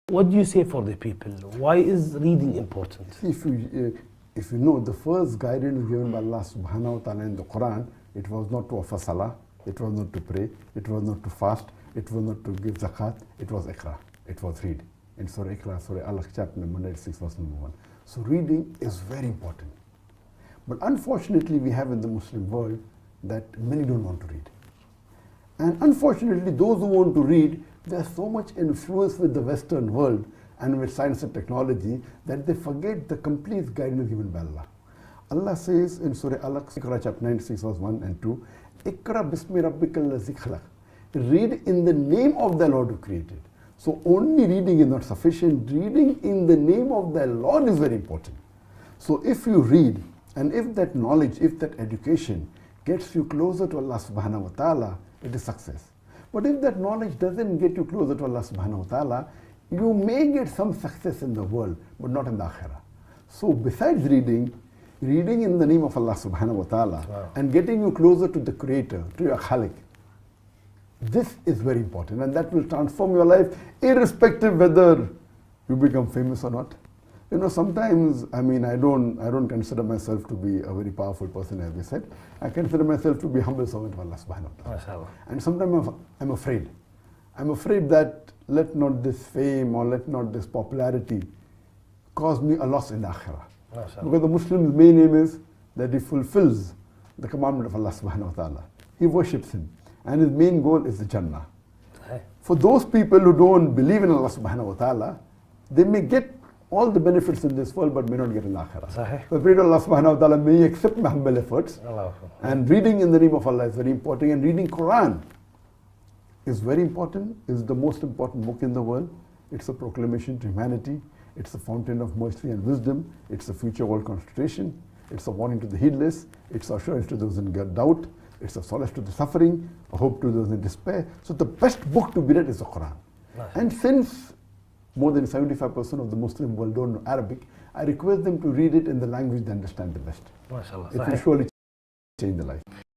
What do you say for the people? Why is reading important? If you know, the first guidance given by Allah subhanahu wa ta'ala in the Quran, it was not to offer salah, it was not to pray, it was not to fast, it was not to give zakat, it was iqra, it was read. In Surah Iqra, Surah Al chapter number 96, verse number 1. So reading is very important. But unfortunately, we have in the Muslim world that many don't want to read. And unfortunately, those who want to read, they are so much influenced with the Western world and with science and technology that they forget the complete guidance given by Allah. Allah says in Surah Al-Iqra, chapter 96, verse 1 and 2, Iqra bismi rabbikal ladzi khalaq. Read in the name of the Lord who created. So only reading is not sufficient. Reading in the name of the Lord is very important. So if you read, and if that knowledge, if that education gets you closer to Allah subhanahu wa ta'ala, it is success. But if that knowledge doesn't get you closer to Allah subhanahu wa ta'ala, you may get some success in the world, but not in the akhirah. So besides reading in the name of Allah subhanahu wa ta'ala, wow, and getting you closer to the Creator, to your Khalik, this is very important, and that will transform your life irrespective whether you become famous or not. You know, sometimes, I mean, I don't consider myself to be a very powerful person, as we said. I consider myself to be a humble servant of Allah subhanahu wa ta'ala. And sometimes I'm afraid. I'm afraid that let not this fame or let not this popularity cause me a loss in the akhirah. Because the Muslim's main aim is that he fulfills the commandment of Allah subhanahu wa ta'ala. He worships him. And his main goal is the Jannah. For those people who don't believe in Allah subhanahu wa ta'ala, they may get all the benefits in this world but may not get in akhirah. So pray to Allah subhanahu wa ta'ala, may He accept my humble efforts. And reading in the name of Allah is very important, and reading Quran is very important. It's the most important book in the world. It's a proclamation to humanity. It's a fountain of mercy and wisdom. It's a future world constitution. It's a warning to the heedless. It's assurance to those in doubt. It's a solace to the suffering, a hope to those in despair. So the best book to be read is the Quran. And since more than 75% of the Muslim world don't know Arabic, I request them to read it in the language they understand the best. It will surely change their life.